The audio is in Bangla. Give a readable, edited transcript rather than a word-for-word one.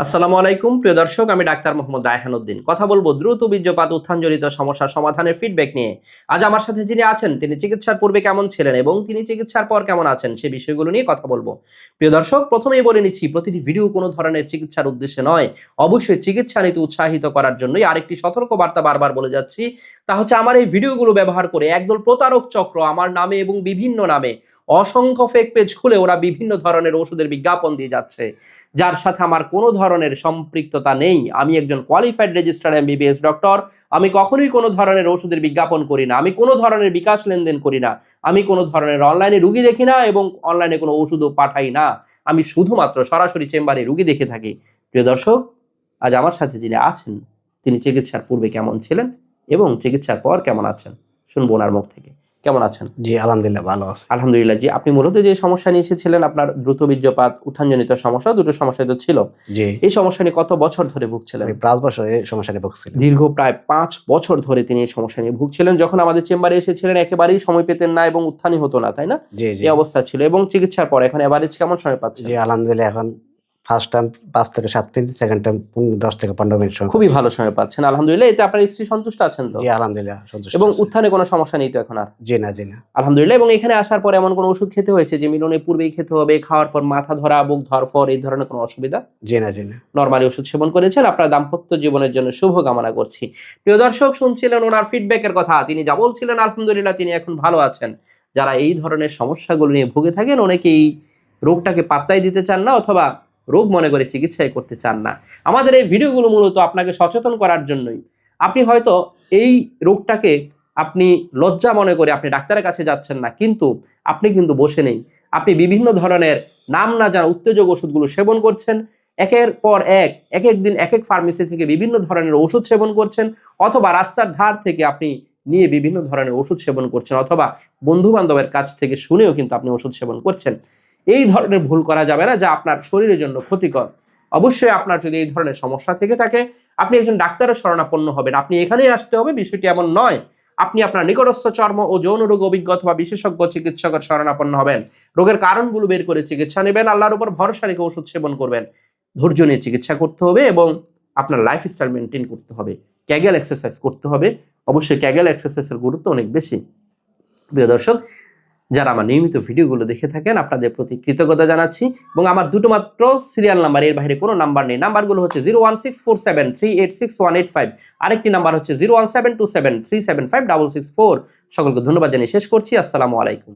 আসসালামু আলাইকুম প্রিয় দর্শক, আমি ডাক্তার মোহাম্মদ রায়হান উদ্দিন কথা বলবো দ্রুত বীর্যপাত উত্থানজনিত সমস্যার সমাধানের ফিডব্যাক নিয়ে। আজ আমার সাথে যিনি আছেন তিনি চিকিৎসার পূর্বে কেমন ছিলেন এবং তিনি চিকিৎসার পর কেমন আছেন সে বিষয়গুলো নিয়ে কথা বলবো। প্রিয় দর্শক, প্রথমেই বলে নিচ্ছি প্রতিটি ভিডিও কোনো ধরনের চিকিৎসার উদ্দেশ্যে নয়, অবশ্যই চিকিৎসা নিতে উৎসাহিত করার জন্যই। আরেকটি সতর্ক বার্তা বারবার বলে যাচ্ছি, তা হচ্ছে আমার এই ভিডিওগুলো ব্যবহার করে একদল প্রতারক চক্র আমার নামে এবং বিভিন্ন নামে অসংখ্য ফেক পেজ খুলে ওরা বিভিন্ন ধরনের ওষুধের বিজ্ঞাপন দিয়ে যাচ্ছে, যার সাথে আমার কোনো ধরনের সম্পৃক্ততা নেই। আমি একজন কোয়ালিফাইড রেজিস্টার্ড এমবিবিএস ডক্টর। আমি কখনোই কোনো ধরনের ওষুধের বিজ্ঞাপন করি না, আমি কোনো ধরনের বিকাশ লেনদেন করি না, আমি কোনো ধরনের অনলাইনে রুগী দেখি না এবং অনলাইনে কোনো ওষুধও পাঠাই না। আমি শুধুমাত্র সরাসরি চেম্বারে রুগী দেখে থাকি। প্রিয় দর্শক, আজ আমার সাথে যিনি আছেন তিনি চিকিৎসার পূর্বে কেমন ছিলেন এবং চিকিৎসার পর কেমন আছেন শুনবো ওনার মুখ থেকে। কেমন আছেন? জি, আলহামদুলিল্লাহ ভালো আছি। আলহামদুলিল্লাহ। জি, আপনি মূলত যে সমস্যা নিয়ে এসেছিলেন, আপনার দ্রুত বীর্যপাত উত্থানজনিত সমস্যা, দুটো সমস্যাই তো ছিল। জি, এই সমস্যা নিয়ে কত বছর ধরে ভুগছিলেন? আমি 5 বছর এই সমস্যা নিয়ে ভুগছিলাম। দীর্ঘ প্রায় ৫ বছর ধরে তিনি এই সমস্যা নিয়ে ভুগছিলেন। যখন আমাদের চেম্বারে এসেছিলেন একেবারেই সময় পেতেন না এবং উত্থানই হতো না, তাই না? জি, জি, এই অবস্থা ছিল এবং চিকিৎসার পর এখন এভারেজ কেমন সময় পাচ্ছেন? জি, আলহামদুলিল্লাহ এখন ফার্স্ট টাইম ৫ থেকে ৭ মিনিট, সেকেন্ড টাইম ১০ থেকে ১৫ মিনিট সময় খুবই পাচ্ছি। ভালো সময় পাচ্ছেন। আলহামদুলিল্লাহ। এতে আপনার স্ত্রী সন্তুষ্ট আছেন তো? জি, আলহামদুলিল্লাহ সন্তুষ্ট এবং আছি। উত্থানে কোনো সমস্যা নেই তো এখন আর? জি না, জি না। আলহামদুলিল্লাহ। এবং এখানে আসার পর এমন কোনো ওষুধ খেতে হয়েছে যে মিলনের পূর্বেই খেতে হবে, খাওয়ার পর মাথা ধরা, বুক ধড়ফড় এই ধরনের কোনো অসুবিধা? জি না, জি না। নরমালি ওষুধ সেবন করেছেন। আপনার দাম্পত্য জীবনের জন্য শুভ কামনা করছি। প্রিয় দর্শক, শুনছিলেন ওনার ফিডব্যাকের কথা। তিনি যা বলছিলেন আলহামদুলিল্লাহ তিনি এখন ভালো আছেন। যারা এই ধরনের সমস্যাগুলো নিয়ে ভুগে থাকেন অনেকেই রোগটাকে পাত্তাই দিতে চান না অথবা রোগ মনে করে চিকিৎসাই করতে চান না। আমাদের এই ভিডিওগুলো মূলত আপনাকে সচেতন করার জন্যই। আপনি হয়তো এই রোগটাকে আপনি লজ্জা মনে করে আপনি ডাক্তারের কাছে যাচ্ছেন না, কিন্তু আপনি কিন্তু বসে নেই। আপনি বিভিন্ন ধরনের নাম না জানা উত্তেজক ওষুধগুলো সেবন করছেন। একের পর একেক দিন একেক ফার্মেসি থেকে বিভিন্ন ধরনের ওষুধ সেবন করছেন, অথবা রাস্তার ধার থেকে আপনি নিয়ে বিভিন্ন ধরনের ওষুধ সেবন করছেন, অথবা বন্ধু-বান্ধবের কাছ থেকে শুনেও কিন্তু আপনি ওষুধ সেবন করছেন। এই ধরনের ভুল করা যাবে না, যা আপনার শরীরের জন্য ক্ষতিকর। অবশ্যই আপনার যদি এই ধরনের সমস্যা থেকে থাকে, আপনি একজন ডাক্তারের শরণাপন্ন হবেন। আপনি এখানেই আসতে হবে, বিষয়টি এমন নয়। আপনি আপনার নিকটস্থ চর্ম ও যৌন রোগ অভিজ্ঞ অথবা বিশেষজ্ঞ চিকিৎসকের শরণাপন্ন হবেন। রোগের কারণগুলো বের করে চিকিৎসা নেবেন, আল্লাহর উপর ভরসা রেখে ওষুধ সেবন করবেন। ধৈর্য নিয়ে চিকিৎসা করতে হবে এবং আপনার লাইফস্টাইল মেইনটেইন করতে হবে। ক্যাগেল এক্সারসাইজ করতে হবে। অবশ্যই ক্যাগেল এক্সারসাইজের গুরুত্ব অনেক বেশি। প্রিয় দর্শক, যারা আমার নিয়মিত ভিডিওগুলো দেখে থাকেন আপনাদের প্রতি কৃতজ্ঞতা জানাচ্ছি এবং আমার দুটো মাত্র সিরিয়াল নাম্বার, এর বাইরে কোনো নাম্বার নেই। নাম্বারগুলো হচ্ছে 01647386185, আরেকটি নাম্বার হচ্ছে 01727375664। সকলকে ধন্যবাদ জানিয়ে শেষ করছি। আসসালামু আলাইকুম।